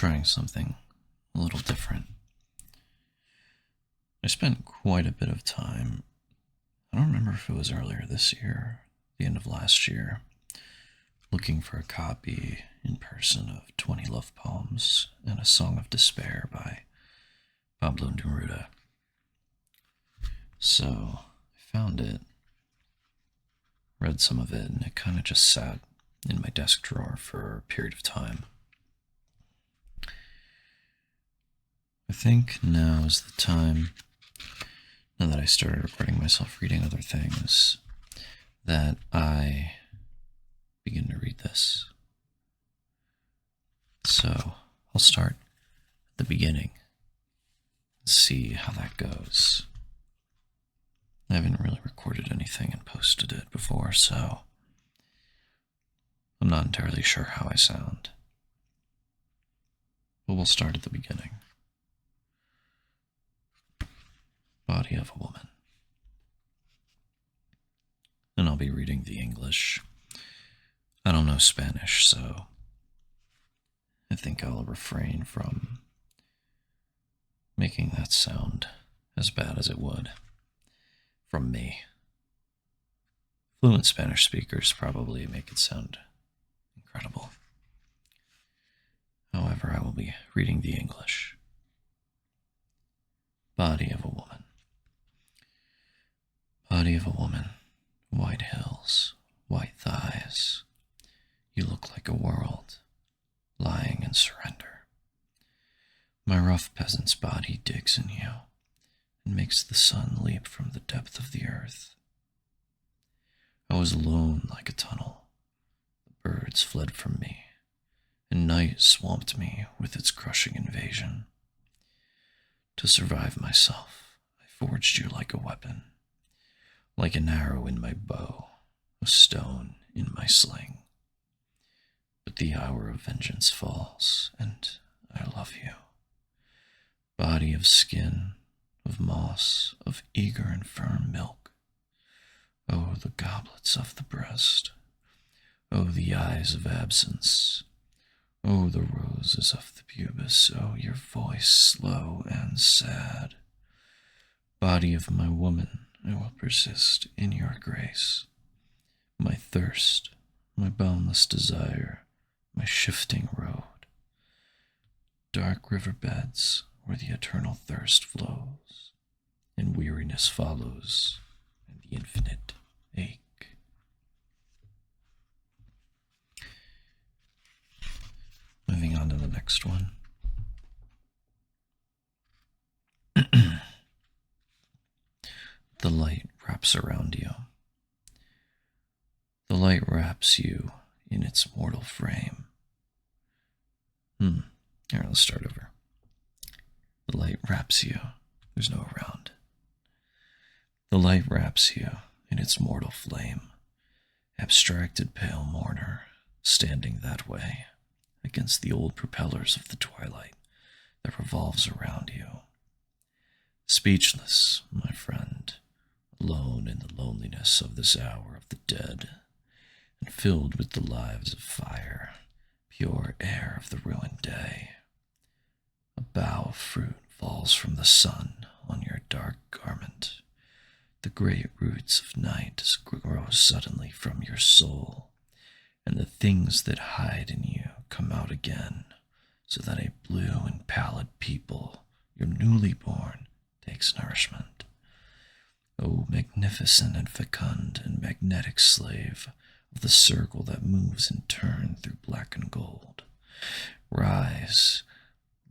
trying something a little different. I spent quite a bit of time, I don't remember if it was earlier this year, the end of last year, looking for a copy in person of 20 Love Poems and a Song of Despair by Pablo Neruda. So I found it, read some of it, and it kind of just sat in my desk drawer for a period of time. I think now is the time, now that I started recording myself reading other things, that I begin to read this. So I'll start at the beginning and see how that goes. I haven't really recorded anything and posted it before, so I'm not entirely sure how I sound. But we'll start at the beginning. Body of a Woman. And I'll be reading the English. I don't know Spanish, so I think I'll refrain from making that sound as bad as it would from me. Fluent Spanish speakers probably make it sound incredible. However, I will be reading the English. Body of a Woman. Body of a woman, white hills, white thighs. You look like a world, lying in surrender. My rough peasant's body digs in you and makes the sun leap from the depth of the earth. I was alone like a tunnel. The birds fled from me, and night swamped me with its crushing invasion. To survive myself, I forged you like a weapon, like an arrow in my bow, a stone in my sling. But the hour of vengeance falls, and I love you. Body of skin, of moss, of eager and firm milk. Oh, the goblets of the breast. Oh, the eyes of absence. Oh, the roses of the pubis. Oh, your voice slow and sad. Body of my woman, I will persist in your grace. My thirst, my boundless desire, my shifting road. Dark river beds where the eternal thirst flows, and weariness follows, and the infinite ache. Moving on to the next one. The light wraps around you. The light wraps you in its mortal frame. Here, let's start over. The light wraps you. There's no around. The light wraps you in its mortal flame. Abstracted pale mourner, standing that way, against the old propellers of the twilight that revolves around you. Speechless, my friend, alone in the loneliness of this hour of the dead, and filled with the lives of fire, pure air of the ruined day. A bough of fruit falls from the sun on your dark garment. The great roots of night grow suddenly from your soul, and the things that hide in you come out again, so that a blue and pallid people, your newly born, takes nourishment. O magnificent and fecund and magnetic slave of the circle that moves in turn through black and gold, rise,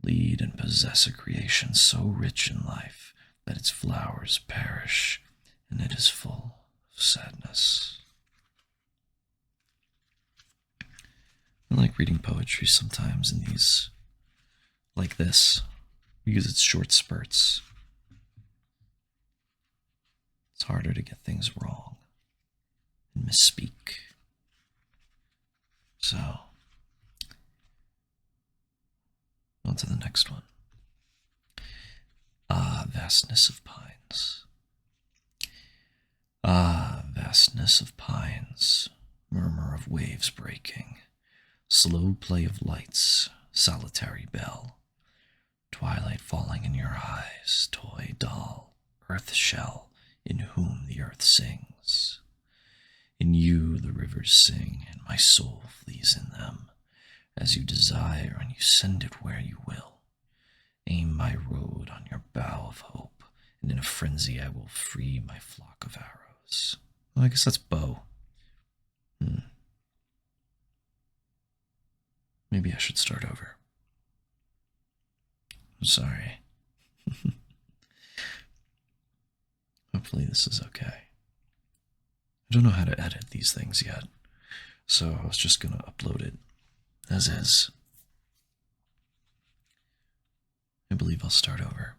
lead and possess a creation so rich in life that its flowers perish, and it is full of sadness. I like reading poetry sometimes in these, like this, because it's short spurts. It's harder to get things wrong and misspeak. So, on to the next one. Ah, vastness of pines. Ah, vastness of pines, murmur of waves breaking, slow play of lights, solitary bell. Twilight falling in your eyes, toy doll, earth shell, in whom the earth sings. In you the rivers sing, and my soul flees in them, as you desire, and you send it where you will. Aim my road on your bow of hope, and in a frenzy I will free my flock of arrows. Well, I guess that's bow. Maybe I should start over. I'm sorry. Hopefully this is okay. I don't know how to edit these things yet, so I was just gonna upload it as is. I believe I'll start over.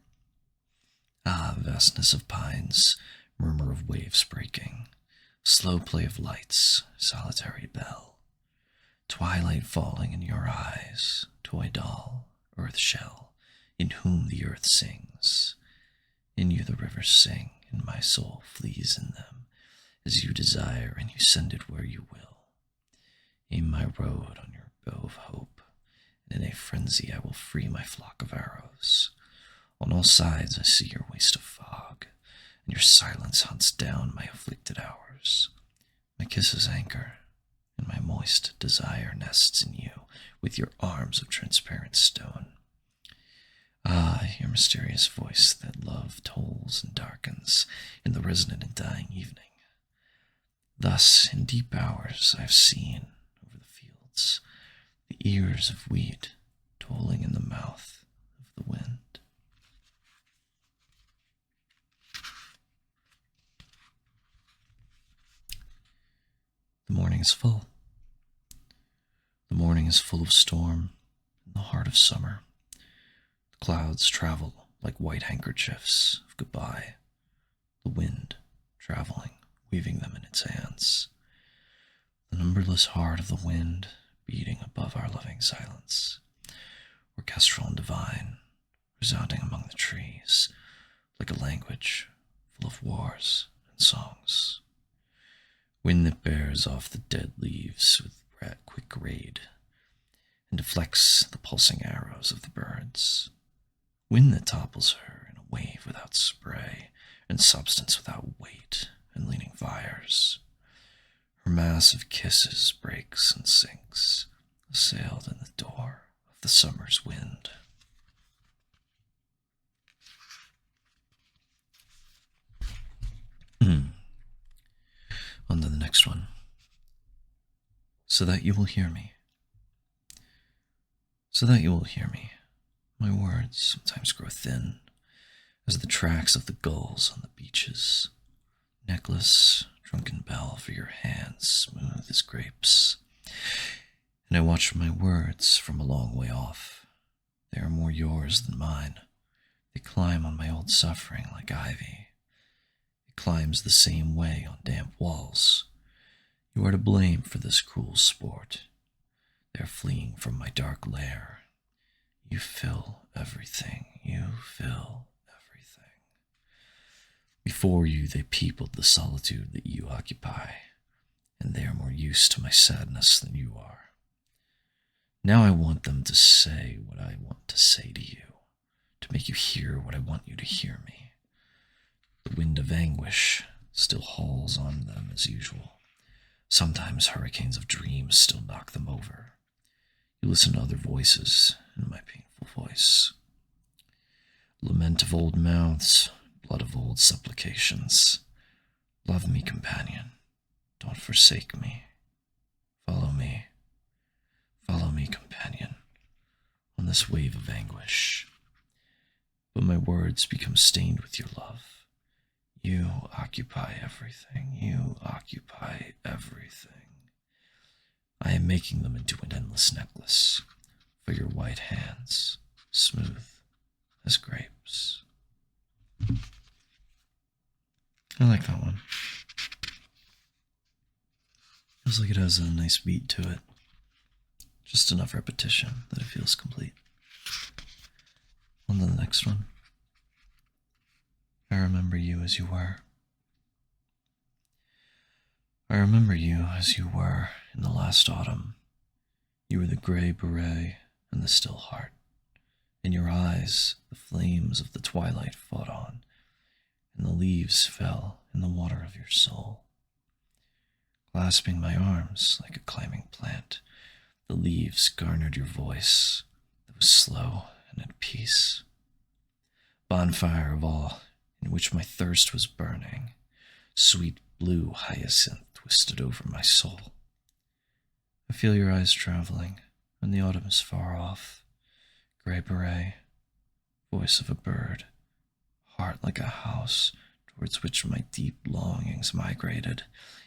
Ah, vastness of pines, murmur of waves breaking, slow play of lights, solitary bell, twilight falling in your eyes, toy doll, earth shell, in whom the earth sings. In you the rivers sing, and my soul flees in them, as you desire, and you send it where you will. Aim my road on your bow of hope, and in a frenzy I will free my flock of arrows. On all sides I see your waste of fog, and your silence hunts down my afflicted hours. My kisses anchor, and my moist desire nests in you with your arms of transparent stone. Ah, your mysterious voice that love tolls and darkens in the resonant and dying evening. Thus, in deep hours, I've seen over the fields the ears of wheat tolling in the mouth of the wind. The morning is full. The morning is full of storm in the heart of summer. The clouds travel like white handkerchiefs of goodbye. The wind traveling, weaving them in its hands. The numberless heart of the wind beating above our loving silence. Orchestral and divine, resounding among the trees like a language full of wars and songs. Wind that bears off the dead leaves with quick raid and deflects the pulsing arrows of the birds. Wind that topples her in a wave without spray and substance without weight and leaning fires. Her mass of kisses breaks and sinks, assailed in the door of the summer's wind. On to the next one. So that you will hear me. So that you will hear me. My words sometimes grow thin as the tracks of the gulls on the beaches. Necklace, drunken bell for your hands, smooth as grapes. And I watch my words from a long way off. They are more yours than mine. They climb on my old suffering like ivy. It climbs the same way on damp walls. You are to blame for this cruel sport. They are fleeing from my dark lair. You fill everything. You fill everything. Before you, they peopled the solitude that you occupy, and they are more used to my sadness than you are. Now I want them to say what I want to say to you, to make you hear what I want you to hear me. The wind of anguish still hauls on them as usual. Sometimes hurricanes of dreams still knock them over. You listen to other voices in my painful voice. Lament of old mouths, blood of old supplications. Love me, companion. Don't forsake me. Follow me. Follow me, companion, on this wave of anguish. But my words become stained with your love. You occupy everything. You occupy everything. I am making them into an endless necklace for your white hands, smooth as grapes. I like that one. Feels like it has a nice beat to it. Just enough repetition that it feels complete. On to the next one. I remember you as you were. I remember you as you were in the last autumn. You were the gray beret and the still heart. In your eyes, the flames of the twilight fought on, and the leaves fell in the water of your soul. Clasping my arms like a climbing plant, the leaves garnered your voice that was slow and at peace. Bonfire of all, in which my thirst was burning, sweet blue hyacinth twisted over my soul. I feel your eyes traveling, and the autumn is far off. Gray beret, voice of a bird, heart like a house towards which my deep longings migrated,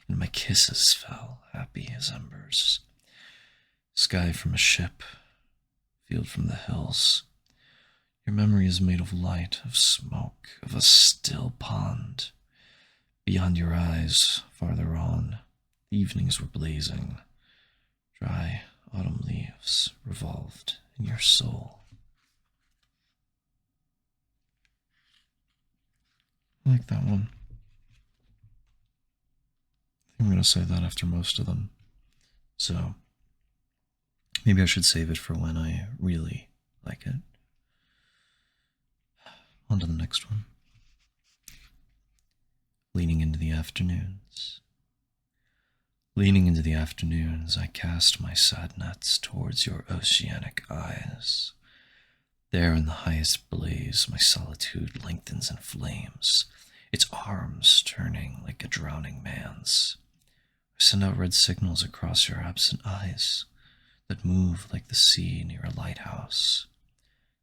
and my kisses fell happy as embers. Sky from a ship, field from the hills. Your memory is made of light, of smoke, of a still pond. Beyond your eyes, farther on, the evenings were blazing. Dry autumn leaves revolved in your soul. I like that one. I think I'm going to say that after most of them. So, maybe I should save it for when I really like it. On to the next one. Leaning into the afternoons. Leaning into the afternoons, I cast my sad nets towards your oceanic eyes. There in the highest blaze, my solitude lengthens and flames, its arms turning like a drowning man's. I send out red signals across your absent eyes that move like the sea near a lighthouse.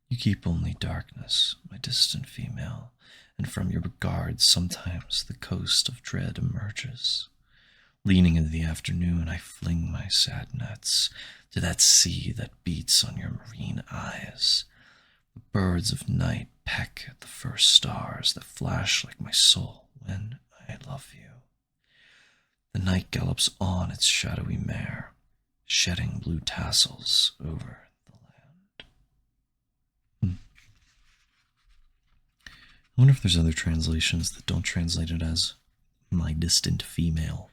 You keep only darkness, my distant female, and from your regard sometimes the coast of dread emerges. Leaning into the afternoon, I fling my sad nets to that sea that beats on your marine eyes. The birds of night peck at the first stars that flash like my soul when I love you. The night gallops on its shadowy mare, shedding blue tassels over the land. I wonder if there's other translations that don't translate it as my distant female.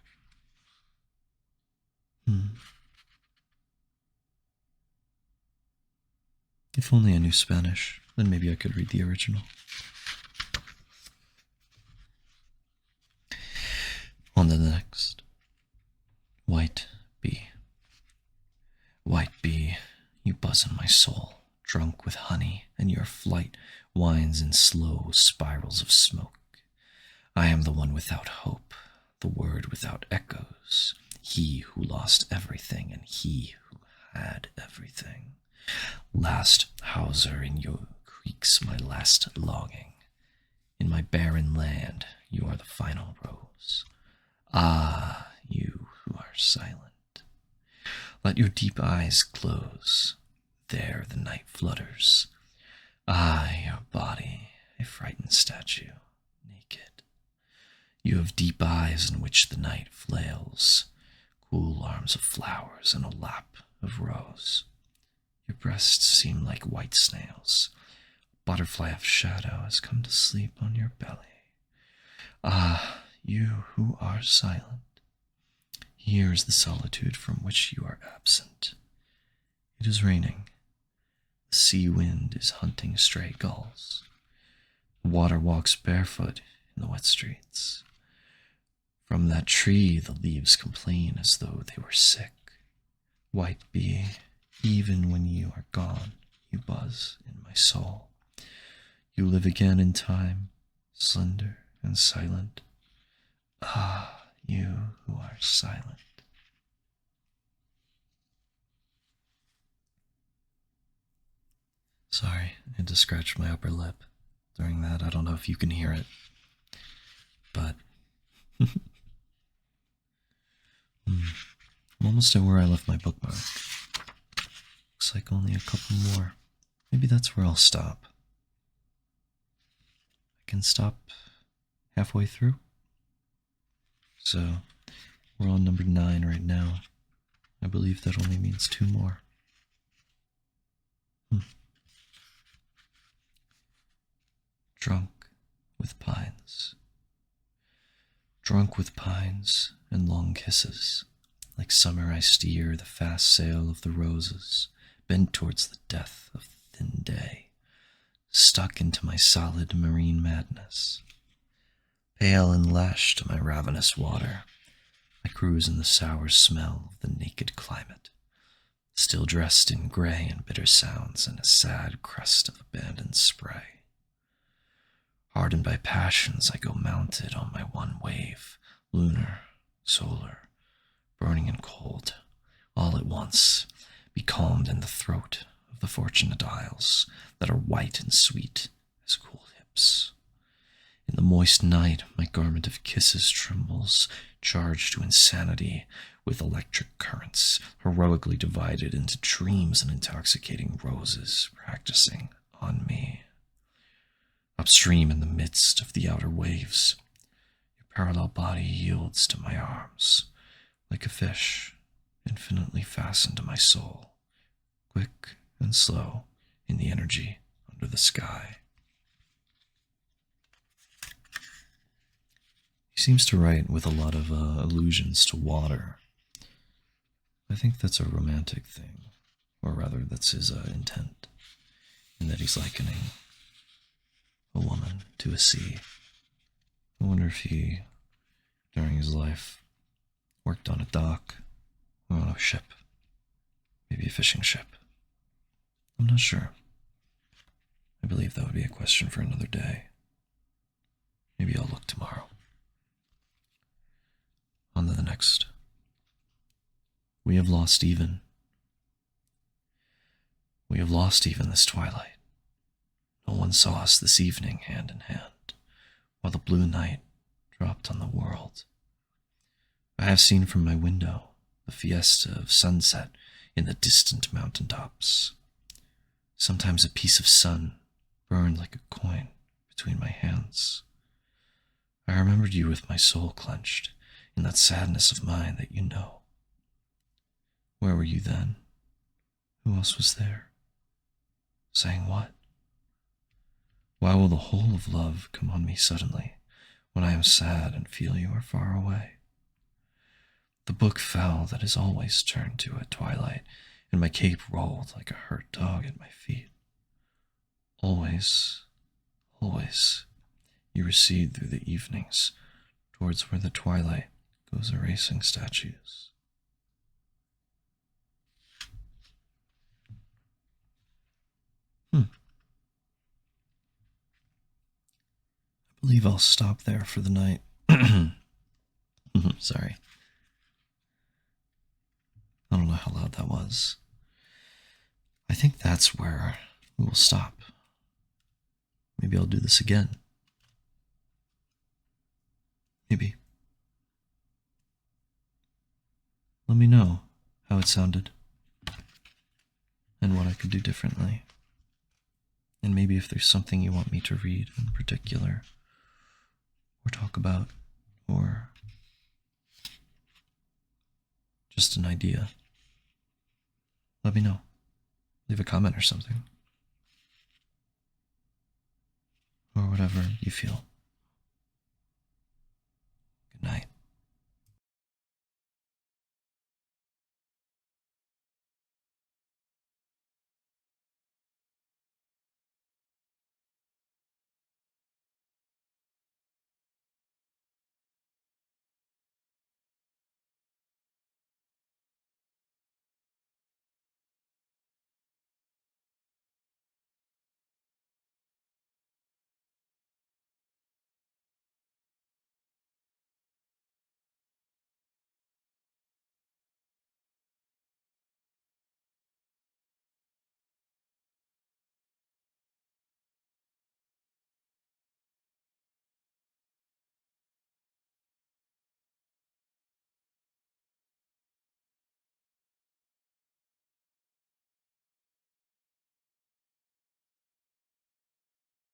If only I knew Spanish, then maybe I could read the original. On to the next. White bee. White bee, you buzz in my soul, drunk with honey, and your flight winds in slow spirals of smoke. I am the one without hope, the word without echoes, he who lost everything and he who had everything. Last houser in your creeks, my last longing. In my barren land, you are the final rose. Ah, you who are silent. Let your deep eyes close. There the night flutters. Ah, your body, a frightened statue, naked. You have deep eyes in which the night flails, cool arms of flowers and a lap of rose. Your breasts seem like white snails. A butterfly of shadow has come to sleep on your belly. Ah, you who are silent. Here is the solitude from which you are absent. It is raining. The sea wind is hunting stray gulls. The water walks barefoot in the wet streets. From that tree the leaves complain as though they were sick. White bee, even when you are gone, you buzz in my soul. You live again in time, slender and silent. Ah, you who are silent. Sorry, I had to scratch my upper lip during that. I don't know if you can hear it, but I'm almost at where I left my bookmark. Looks like only a couple more. Maybe that's where I'll stop. I can stop halfway through. So, we're on number 9 right now. I believe that only means 2 more. Drunk with pines. Drunk with pines and long kisses. Like summer I steer the fast sail of the roses, bent towards the death of thin day, stuck into my solid marine madness. Pale and lashed to my ravenous water, I cruise in the sour smell of the naked climate, still dressed in grey and bitter sounds and a sad crest of abandoned spray. Hardened by passions, I go mounted on my one wave, lunar, solar, burning and cold, all at once, becalmed in the throat of the fortunate isles that are white and sweet as cool hips. In the moist night, my garment of kisses trembles, charged to insanity with electric currents, heroically divided into dreams and intoxicating roses practicing on me. Upstream in the midst of the outer waves, your parallel body yields to my arms, like a fish infinitely fastened to my soul, quick and slow in the energy under the sky. He seems to write with a lot of allusions to water. I think that's a romantic thing, or rather, that's his intent, in that he's likening a woman to a sea. I wonder if he, during his life, worked on a dock or on a ship, maybe a fishing ship. I'm not sure. I believe that would be a question for another day. Maybe I'll look tomorrow. On to the next. We have lost even. We have lost even this twilight. No one saw us this evening hand in hand, while the blue night dropped on the world. I have seen from my window the fiesta of sunset in the distant mountain tops. Sometimes a piece of sun burned like a coin between my hands. I remembered you with my soul clenched in that sadness of mine that you know. Where were you then? Who else was there? Saying what? Why will the whole of love come on me suddenly when I am sad and feel you are far away? The book fell that is always turned to at twilight, and my cape rolled like a hurt dog at my feet. Always, always, you recede through the evenings towards where the twilight goes erasing statues. I believe I'll stop there for the night. Sorry. I don't know how loud that was. I think that's where we will stop. Maybe I'll do this again. Maybe. Let me know how it sounded and what I could do differently. And maybe if there's something you want me to read in particular or talk about, or just an idea, let me know. Leave a comment or something. Or whatever you feel. Good night.